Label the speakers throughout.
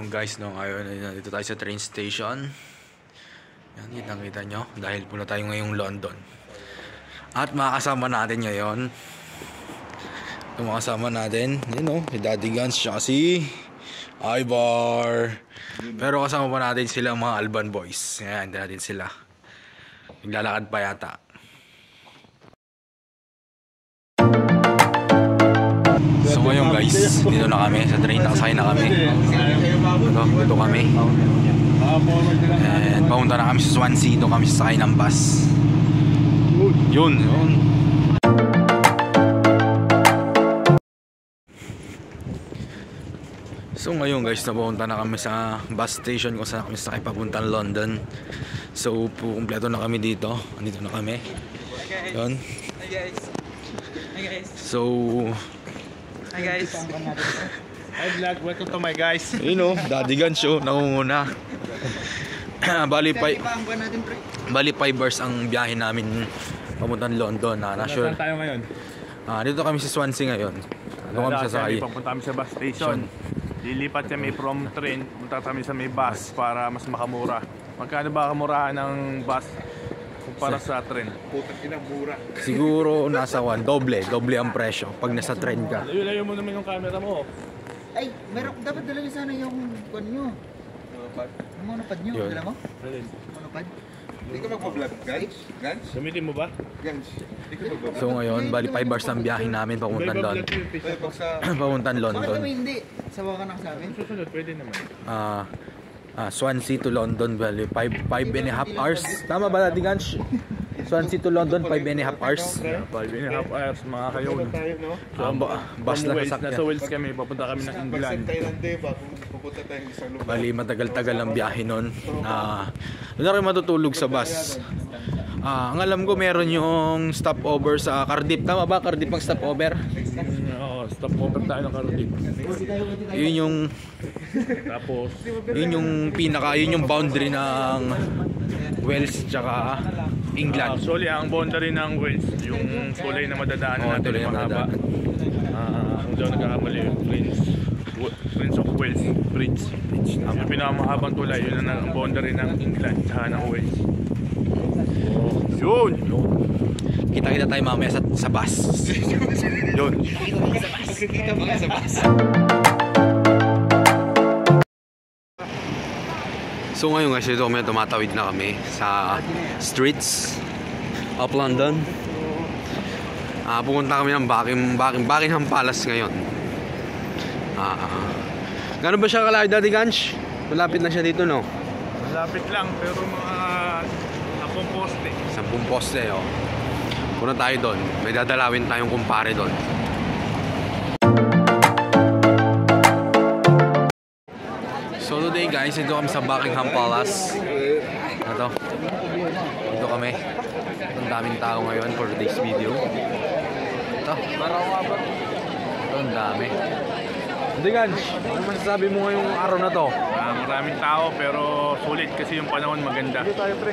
Speaker 1: Ayun guys, no, ayun, dito tayo sa train station. Yan, kita nyo. Dahil puna tayo ngayong London. At makakasama natin ngayon. Yung makakasama natin, yun know, si Daddy Guns, siya si Ivar. Pero kasama pa natin sila mga Alban Boys. Yan, natin sila. Naglalakad pa yata. So ngayon guys, dito na kami sa train, nakasakay na kami. Dito kami. And papunta na kami sa Swansea, dito kami sasakay ng bus. Yun. So ngayon guys, napunta na kami sa bus station kung saan kami sasakay papuntang London. So kumpleto na kami dito. Andito na kami. Yun. So
Speaker 2: hi guys. Hi vlog, welcome to my guys.
Speaker 1: You know, Daddy Guns show, nangunguna. Bali 5 hours ang biyahe namin papuntang London.
Speaker 2: Saan tayo ngayon?
Speaker 1: Dito kami sa Swansea ngayon. Doon kami sasakay.
Speaker 2: Papunta kami sa bus station. Lilipat kami from train, punta kami sa may bus para mas makamura. Magkano ba kamurahan ng bus kumpara sa train? Putang ina, mura.
Speaker 1: Siguro nasa doble ang presyo pag nasa train ka.
Speaker 2: Layo mo naman yung camera mo.
Speaker 3: Ay, meron dapat dalawin sana yung kon nyo. Yung monopod nyo, dala mo? Monopod? Hindi ka magpa-vlog, guys?
Speaker 2: Gamitin mo ba?
Speaker 1: So ngayon, bali 5 hours ang biyahe namin papuntang London. Papuntang London.
Speaker 3: Bakit kami hindi? Sawa ka na sa amin?
Speaker 2: Susunod, pwede naman.
Speaker 1: Swansea to London, bali 5 and a half hours. Tama ba Daddy Guns? Swansea to London, 5 and a half hours.
Speaker 2: 5 and a half hours, mga kayo.
Speaker 1: Bus na sasakyan.
Speaker 2: Nasa Wales kami, papunta kami ng England.
Speaker 1: Bali matagal-tagal ang biyahe nun. Doon na rin matutulog sa bus. Ang alam ko meron yung stopover sa Cardiff. Tama ba? Cardiff ang stopover?
Speaker 2: Oo, stopover tayo ng Cardiff.
Speaker 1: Yun yung
Speaker 2: Tapos
Speaker 1: yun yung boundary ng Wales tsaka England.
Speaker 2: Actually, ang boundary ng Wales, yung tulay na madadaanan natin,
Speaker 1: tulay na
Speaker 2: mahaba. Kung daw nagkakamali, Prince of Wales Bridge. Ang pinakamahabang tulay, yun ang boundary ng England tsaka ng Wales. Yun!
Speaker 1: Kita tayo mamaya sa bus. Yun.
Speaker 3: Kita mo sa bus.
Speaker 1: So ngayon guys, dito kami tumatawid na kami sa streets of London. Pupunta kami ng Buckingham Palace ngayon. Gano'n ba siya kalayo, Daddy Guns? Malapit na siya dito, no?
Speaker 2: Malapit lang, pero mga 10 poste.
Speaker 1: 10 poste, oh. Punta tayo doon. May dadalawin tayong kumpare doon. So today guys, dito kami sa Buckingham Palace. Dito kami. Ang daming tao ngayon for today's video. Ito. Ang dami. Daddy Guns, ano masasabi mo ngayong araw na to?
Speaker 2: Maraming tao pero sulit kasi yung panahon maganda.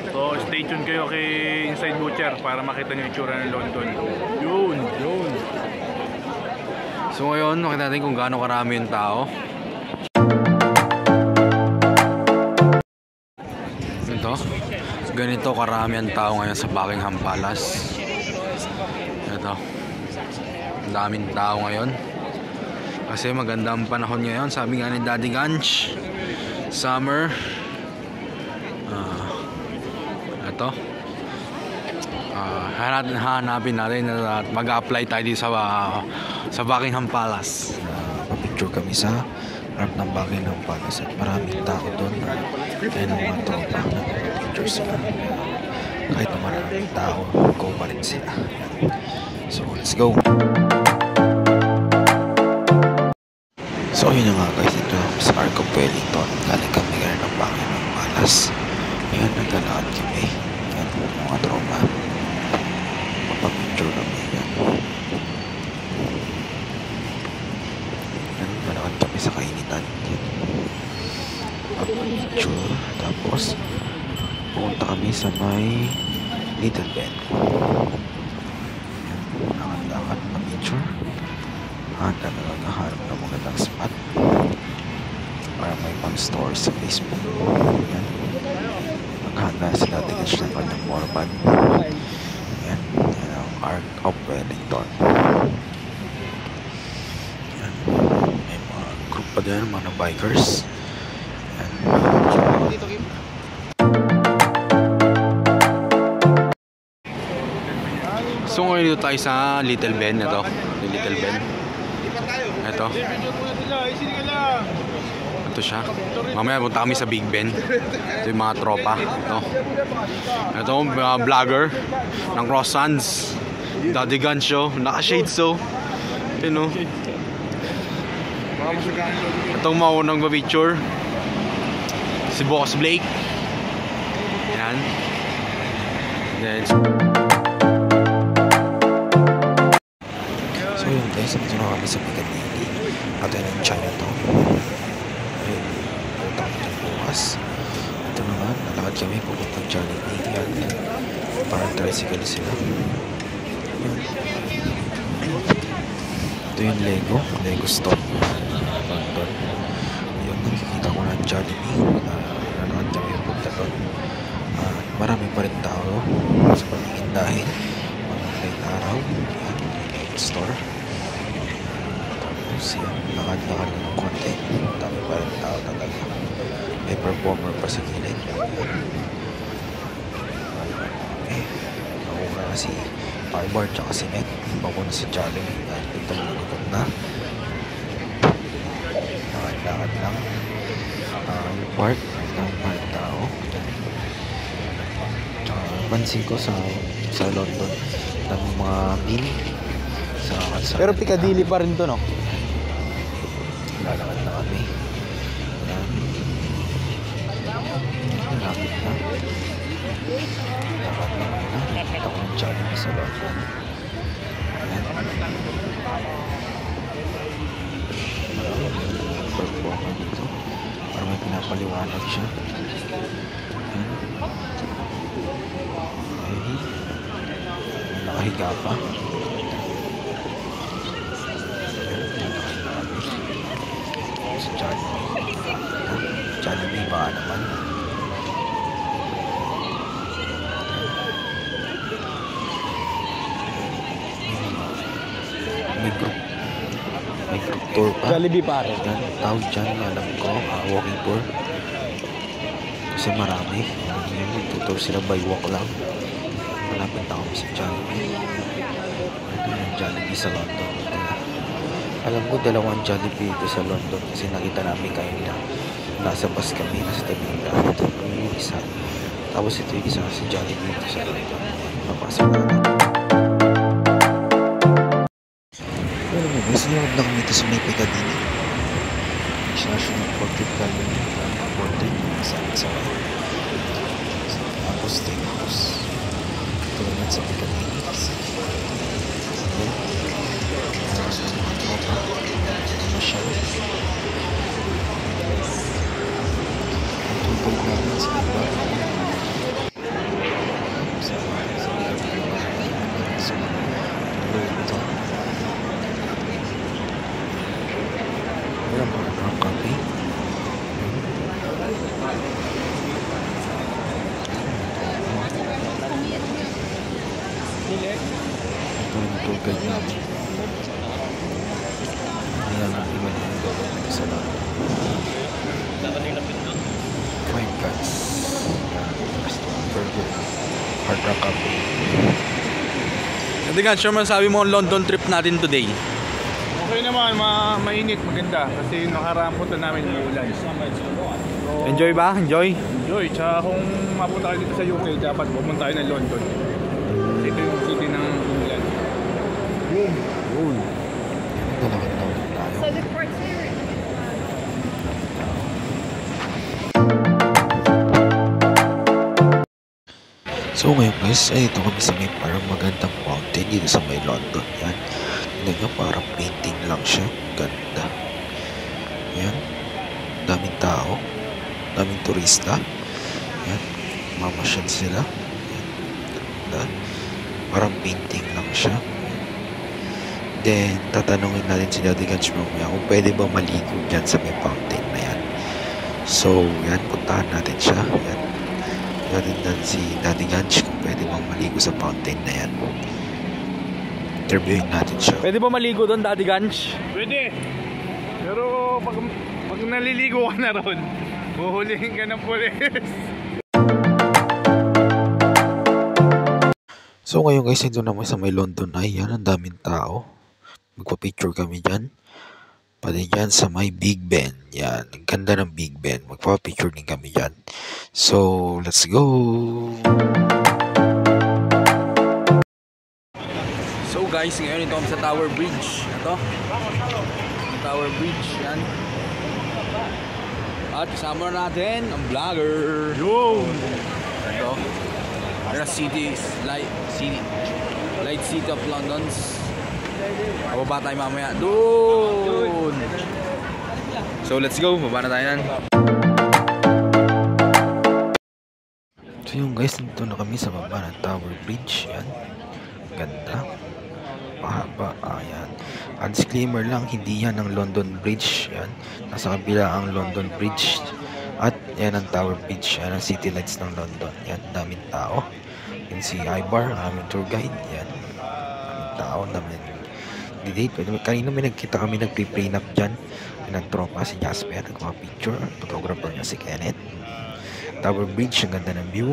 Speaker 2: So stay tuned kayo kay Inside Butcher para makita nyo yung itsura ng London. Yun!
Speaker 1: So ngayon, makita natin kung gaano karami yung tao. Ganito karami ang tao ngayon sa Buckingham Palace. Ito. Ang daming tao ngayon. Kasi maganda ang panahon ngayon. Sabi nga ni Daddy Guns, summer. Ito. Hanapin natin at mag-apply tayo dito sa Buckingham Palace.
Speaker 4: Papicture kami sa harap ng Buckingham Palace at maraming tao doon. Kaya ng mga tropa nag-picture sila. Kahit na maraming tao, go pa rin sila. So let's go! So yun nga guys, ito sa Arc of Wellington. Galing kami ngayon ng Buckingham Palace. Ngayon naglalakad kami. Yan mga tropa. Papapicture kami. Yan naglalakad kami sa kainitan. Papapicture. Tapos pumunta kami sa may Little Ben. Lakad-lakad na picture. Handa na naghaharap ng magandang spot. para may pang-store sa Facebook. Yan. Naghanda si Daddy Gans ng kanyang motorbike. Yan. Yan ang Arc of Wellington. Yan. May mga group pa din, mga bikers. Yan.
Speaker 1: So ngayon dito tayo sa Little Ben. Ito, yung Little Ben. Ito. Ito siya. Mamaya punta kami sa Big Ben. Ito yung mga tropa. Ito mga vlogger ng Cross Sands. Daddy Gans Show. Naka-shades so. Ito. Itong maunang ba-picture. Si Boss Blake. Yan. Then
Speaker 4: So yun guys, ito na kami sa Piccadilly at yun ang Chinatown. Ayun, punta kami dyan bukas. Ito naman, nalakad kami pupuntang Jollibee. Yan, parang tricycle sila. Yun. Ito yung Lego store. London. Yun, nakikita ko na ang Jollibee. Nalakad kami pupunta doon. Marami pa rin tao sa pamihindahin. Mga late araw. Yan, Lego store. Tapos yan, lakad-lakad na ng konti. Dami pa rin tao talaga. May performer pa sa gilid. Okay. Nakuha na si Firebar tsaka si Net. Papunta sa Jollibee. Dahil ito mo nagutom na. Lakad-lakad lang. Yung park. Ang park tao. Pansin ko sa London, daming mga meal sa kalsada.
Speaker 1: pero Piccadilly pa rin to, no?
Speaker 4: Lalakad na kami. Ayan. Malapit na. Lakad na kami na. Nakita ko ng Jollibee sa London. Ayan. Performer dito. Parang may pinapaliwanag siya. Ayan. Nakahiga pa. Sa Jollibee. Jollibee ba naman? May group tour pa.
Speaker 1: Jollibee pare.
Speaker 4: Yan, tawag dyan, alam ko, walking tour. Kasi marami. Yung magtutour sila by walk lang. Malapit na kami sa Jollibee. Ito yung Jollibee sa London. Alam ko dalawang Jollibee ito sa London kasi nakita namin kayo na nasa bus kami, nasa tabi ng daan. Ito yung isa. Tapos ito yung isa sa Jollibee ito sa London. Papasok na natin. Pero mo, may sinunod na kami ito sa may Piccadilly. National Portrait Gallery. Portrait yung sa Apple Steakhouse. Ito naman sa Piccadilly. Ano siya? Ang tungkol namin sa iba. Wala mga brown coffee. Ito yung tour guide namin. Wala na iba na yung gawin sa lahat. Five Guys. Restaurant burger. Hard Rock Cafe.
Speaker 1: Daddy Gans, ano masabi mo ang London trip natin today?
Speaker 2: Okay naman, mainit, maganda. Kasi nakaraan punta namin yung ulan. So,
Speaker 1: Enjoy ba? Enjoy?
Speaker 2: enjoy. Tsaka kung mapunta kayo dito sa UK, dapat pumunta kayo ng London. Ito yung city ng England.
Speaker 4: Dalawang na ulit tayo.
Speaker 5: So the court's here.
Speaker 4: So ngayon guys, ay ito kami sa may parang magandang mountain dito sa may London. Yan. Tignan nyo, parang painting lang siya. Ganda. Yan. Daming tao. Daming turista. Yan. Mamasyal sila. Yan. Ganda. Parang painting lang siya. Then, tatanungin natin si Daddy Gans mamaya kung pwede ba maligo dyan sa may fountain na yan. So, yan, puntahan natin siya. Yan. Natin dan si Daddy Ganch kung pwede bang maligo sa fountain na yan. Interviewin natin siya.
Speaker 1: Pwede ba maligo doon, Daddy Ganch?
Speaker 2: Pwede. Pero pag naliligo ka na ron, huhulihin ka ng pulis.
Speaker 4: So ngayon guys, ito naman sa may London ay yan, ang daming tao. Magpa-picture kami dyan. Pati dyan sa may Big Ben. Yan, ang ganda ng Big Ben. Magpa-picture din kami dyan. So, let's go!
Speaker 1: So guys, ngayon ito kami sa Tower Bridge. Ito. Tower Bridge, yan. At kasama natin ang vlogger.
Speaker 2: Yo!
Speaker 1: Ito. The light city of London's. Bababa tayo mamaya. Doon! So let's go, baba na tayo nan.
Speaker 4: So yung guys, nandito na kami sa baba ng Tower Bridge. Yan. Ganda. Mahaba. Ayan. Ang disclaimer lang, hindi yan ang London Bridge. Yan. Nasa kabila ang London Bridge. At yan ang Tower Bridge. Yan ang city lights ng London. Yan. Daming tao. Yan si Ibar, ang aming tour guide. Yan. Daming tao. Daming date. Kanina may nagkita kami nagpe-prenup dyan. Yan ang tropa si Jasper. Nagpa-picture. Photographer niya si Kenneth. Tower Bridge. Ang ganda ng view.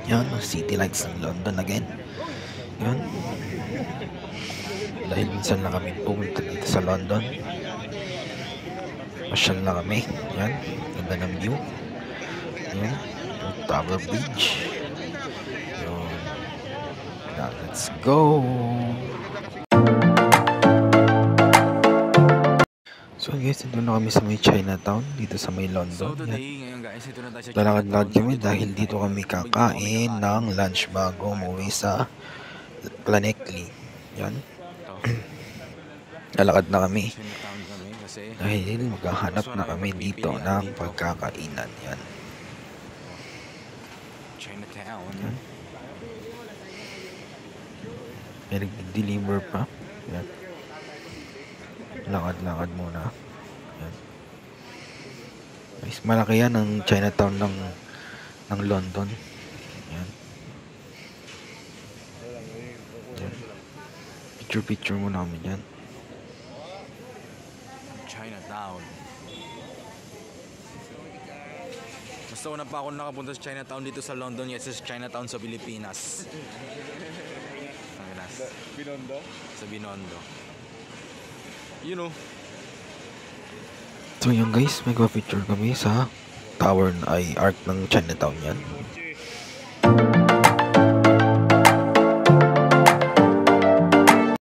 Speaker 4: Yan. City lights ng London again. Yan. Dahil minsan lang kami pumunta dito sa London. Masyal na kami. Yan. Ganda ng view. Yan. Yung Tower Bridge. Yun. Now, let's go. So guys, dito na kami sa may Chinatown. Dito sa may London.
Speaker 1: So today,
Speaker 4: Yan.
Speaker 1: ngayon guys, ito na tayo sa
Speaker 4: Lalakad-lakad kami dahil dito kami kakain ng lunch bago umuwi sa Planetly. Yan. Lalakad na kami
Speaker 1: Chinatown kami kasi
Speaker 4: dahil maghahanap na kami dito ng pagkakainan. Yan.
Speaker 1: Chinatown.
Speaker 4: May nag-deliver pa. Yan. Lakad-lakad muna. Yan. Guys, malaki yan ang Chinatown ng London. Yan. Yan. Picture muna kami dyan.
Speaker 1: Chinatown. Basta una pa ako nakapunta sa Chinatown dito sa London, yes, sa Chinatown sa Pilipinas.
Speaker 2: Binondo?
Speaker 1: Sa Binondo. You know.
Speaker 4: So yun guys, magpa-picture kami sa tower ay arc ng Chinatown yan.